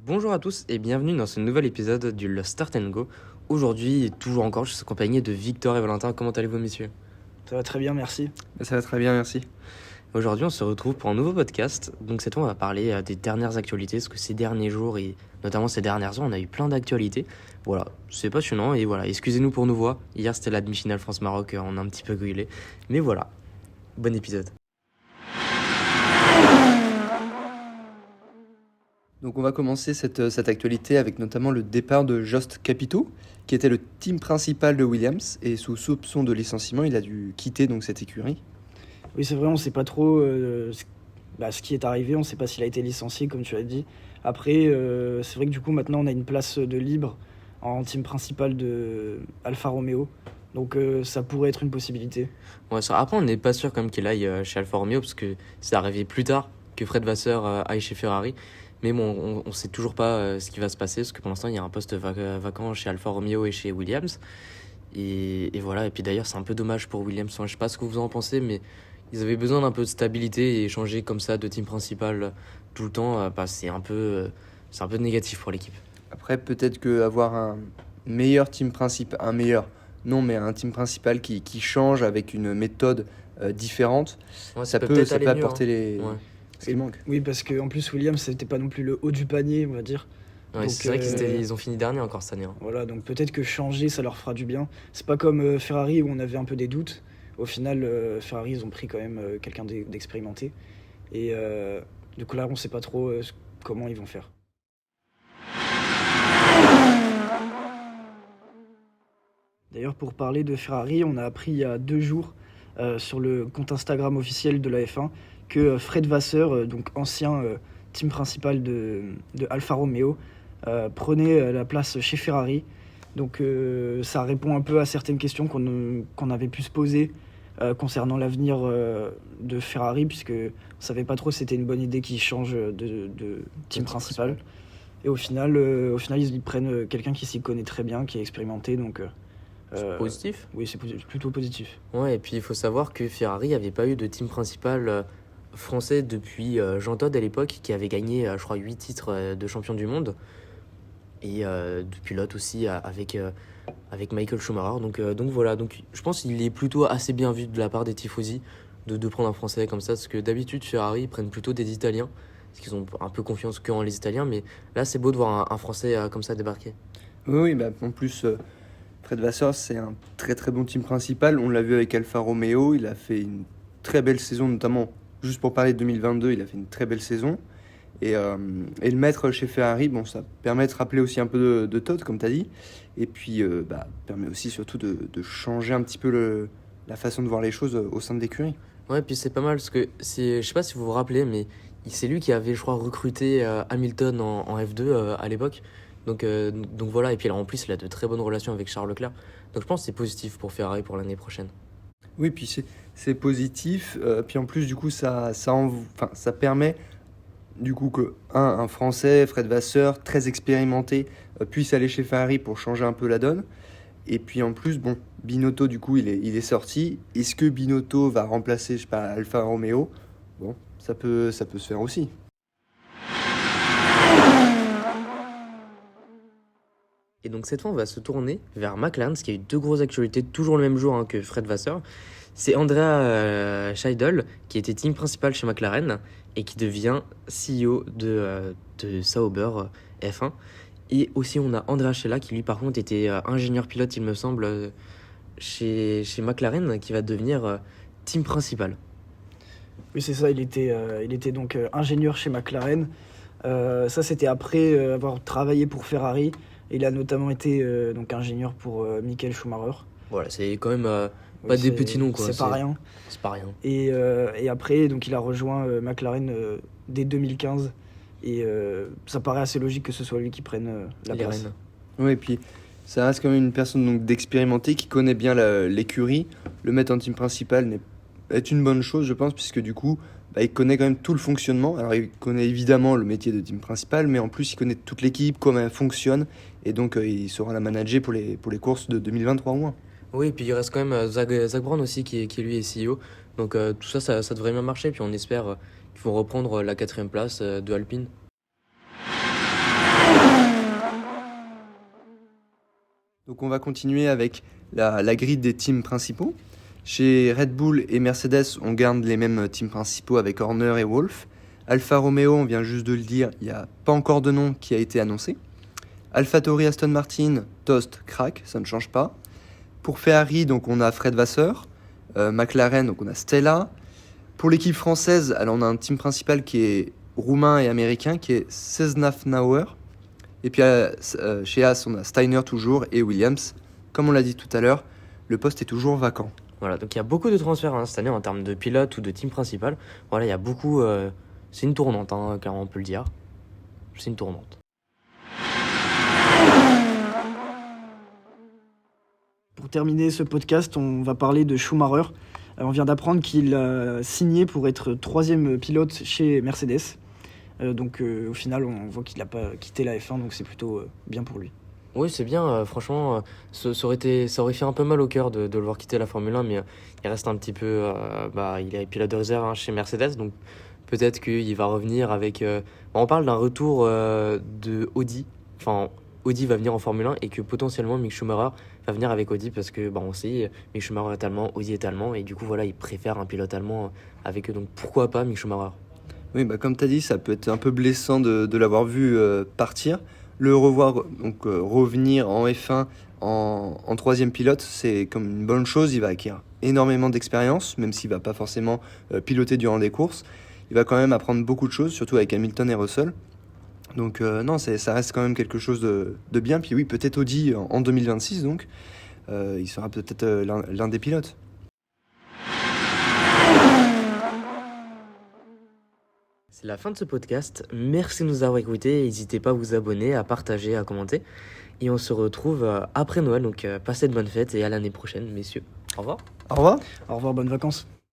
Bonjour à tous et bienvenue dans ce nouvel épisode du Lost Start and Go. Aujourd'hui, toujours encore, je suis accompagné de Victor et Valentin. Comment allez-vous, messieurs? Ça va très bien, merci. Ça va très bien, merci. Aujourd'hui, on se retrouve pour un nouveau podcast. Donc cette fois, on va parler des dernières actualités, parce que ces derniers jours et notamment ces dernières heures, on a eu plein d'actualités. Voilà, c'est passionnant et voilà, excusez-nous pour nos voix. Hier, c'était la demi-finale France-Maroc, on a un petit peu gueulé. Mais voilà, bon épisode. Donc on va commencer cette actualité avec notamment le départ de Jost Capito, qui était le team principal de Williams, et sous soupçon de licenciement, il a dû quitter donc cette écurie. Oui, c'est vrai, on ne sait pas trop ce qui est arrivé, on ne sait pas s'il a été licencié, comme tu l'as dit. Après, c'est vrai que du coup, maintenant, on a une place de libre en team principal de Alfa Romeo. Donc ça pourrait être une possibilité. Ouais, après, on n'est pas sûr comme qu'il aille chez Alfa Romeo, parce que c'est arrivé plus tard que Fred Vasseur aille chez Ferrari. Mais bon, on sait toujours pas ce qui va se passer, parce que pour l'instant, il y a un poste vacant chez Alfa Romeo et chez Williams. Et voilà, et puis d'ailleurs, c'est un peu dommage pour Williams. Enfin, je sais pas ce que vous en pensez, mais ils avaient besoin d'un peu de stabilité et changer comme ça de team principal tout le temps, c'est un peu négatif pour l'équipe. Après, peut-être qu'avoir un meilleur team principal, un team principal qui change avec une méthode différente, Ouais, ça peut peut-être aller mieux, apporter hein. Ouais. ce qui manque. Oui, parce qu'en plus, Williams, c'était pas non plus le haut du panier, on va dire. Ouais, Donc, c'est vrai qu'ils ont fini dernier encore cette année. Voilà, donc peut-être que changer, ça leur fera du bien. C'est pas comme Ferrari où on avait un peu des doutes. Au final, Ferrari, ils ont pris quand même quelqu'un d'expérimenté. Et du coup, là, on sait pas trop comment ils vont faire. D'ailleurs, pour parler de Ferrari, on a appris il y a 2 jours sur le compte Instagram officiel de la F1 que Fred Vasseur, donc ancien team principal de Alfa Romeo, prenait la place chez Ferrari. Donc ça répond un peu à certaines questions qu'on avait pu se poser concernant l'avenir de Ferrari, puisque on savait pas trop si c'était une bonne idée qu'ils changent de team principal. Et au final, ils prennent quelqu'un qui s'y connaît très bien, qui est expérimenté. Donc C'est positif. oui, c'est plutôt positif. Ouais, et puis il faut savoir que Ferrari n'avait pas eu de team principal français depuis Jean Todt à l'époque, qui avait gagné, je crois, 8 titres de champion du monde. Et de pilote aussi avec Michael Schumacher. Donc voilà, donc je pense qu'il est plutôt assez bien vu de la part des tifosi de prendre un Français comme ça, parce que d'habitude Ferrari ils prennent plutôt des Italiens, parce qu'ils ont un peu confiance qu'en les Italiens, mais là c'est beau de voir un Français comme ça débarquer. Oui, en plus, Fred Vasseur, c'est un très très bon team principal. On l'a vu avec Alfa Romeo, il a fait une très belle saison, notamment, juste pour parler de 2022, il a fait une très belle saison. Et le mettre chez Ferrari, ça permet de rappeler aussi un peu de Todt, comme tu as dit. Et puis, permet aussi surtout de changer un petit peu la façon de voir les choses au sein de l'écurie. Ouais, puis c'est pas mal, parce que je sais pas si vous vous rappelez, mais c'est lui qui avait, je crois, recruté Hamilton en F2 à l'époque. Donc voilà, et puis là, en plus, il a de très bonnes relations avec Charles Leclerc. Donc je pense que c'est positif pour Ferrari pour l'année prochaine. Oui, puis c'est positif. Puis en plus, du coup, ça permet du coup que un Français, Fred Vasseur, très expérimenté, puisse aller chez Ferrari pour changer un peu la donne. Et puis en plus, Binotto, du coup, il est sorti. Est-ce que Binotto va remplacer, je sais pas, Alfa Romeo? Ça peut se faire aussi. Et donc cette fois, on va se tourner vers McLaren, parce qu'il y a eu 2 grosses actualités, toujours le même jour que Fred Vasseur. C'est Andrea Seidl, qui était team principal chez McLaren, et qui devient CEO de Sauber F1. Et aussi, on a Andrea Schella, qui lui, par contre, était ingénieur pilote, il me semble, chez McLaren, qui va devenir team principal. Oui, c'est ça, il était donc ingénieur chez McLaren. Ça, c'était après avoir travaillé pour Ferrari. Il a notamment été donc ingénieur pour Michael Schumacher. Voilà, c'est quand même Oui, pas des petits noms, quoi. C'est pas rien. C'est pas rien. Et après, donc, il a rejoint McLaren dès 2015. Et ça paraît assez logique que ce soit lui qui prenne la Les place. rênes. Oui, et puis ça reste quand même une personne donc d'expérimenté qui connaît bien l'écurie. Le mettre en team principal est une bonne chose, je pense, puisque du coup, il connaît quand même tout le fonctionnement. Alors, il connaît évidemment le métier de team principal, mais en plus, il connaît toute l'équipe, comment elle fonctionne, et donc il saura la manager pour les courses de 2023 au moins. Oui, et puis il reste quand même Zach Brown aussi qui lui est CEO. Donc tout ça devrait bien marcher. Puis on espère qu'ils vont reprendre la 4e place de Alpine. Donc on va continuer avec la grille des teams principaux. Chez Red Bull et Mercedes, on garde les mêmes teams principaux avec Horner et Wolff. Alfa Romeo, on vient juste de le dire, il n'y a pas encore de nom qui a été annoncé. AlphaTauri, Aston Martin, Tost, Crack, ça ne change pas. Pour Ferrari, donc on a Fred Vasseur. McLaren, donc on a Stella. Pour l'équipe française, alors on a un team principal qui est roumain et américain, qui est Ceznafnauer. Et puis chez Haas, on a Steiner toujours et Williams. Comme on l'a dit tout à l'heure, le poste est toujours vacant. Voilà, donc il y a beaucoup de transferts cette année en termes de pilote ou de team principal. Voilà, il y a beaucoup. C'est une tournante, clairement, on peut le dire. C'est une tournante. Pour terminer ce podcast, on va parler de Schumacher. On vient d'apprendre qu'il a signé pour être 3e pilote chez Mercedes. Donc au final, on voit qu'il n'a pas quitté la F1, donc c'est plutôt bien pour lui. Oui, c'est bien. Franchement, ça aurait fait un peu mal au cœur de le voir quitter la Formule 1, mais il reste un petit peu. Il est pilote de réserve chez Mercedes, donc peut-être qu'il va revenir avec. On parle d'un retour de Audi. Enfin, Audi va venir en Formule 1 et que potentiellement Mick Schumacher va venir avec Audi parce que on sait, Mick Schumacher est allemand, Audi est allemand, et du coup, voilà, il préfère un pilote allemand avec eux. Donc pourquoi pas Mick Schumacher? Oui, comme tu as dit, ça peut être un peu blessant de l'avoir vu partir. Le revoir revenir en F1 en 3e pilote, c'est comme une bonne chose. Il va acquérir énormément d'expérience, même s'il ne va pas forcément piloter durant des courses. Il va quand même apprendre beaucoup de choses, surtout avec Hamilton et Russell. Donc non, ça reste quand même quelque chose de bien. Puis oui, peut-être Audi en 2026, donc il sera peut-être l'un des pilotes. C'est la fin de ce podcast. Merci de nous avoir écoutés. N'hésitez pas à vous abonner, à partager, à commenter. Et on se retrouve après Noël. Donc passez de bonnes fêtes et à l'année prochaine, messieurs. Au revoir. Au revoir. Au revoir, bonnes vacances.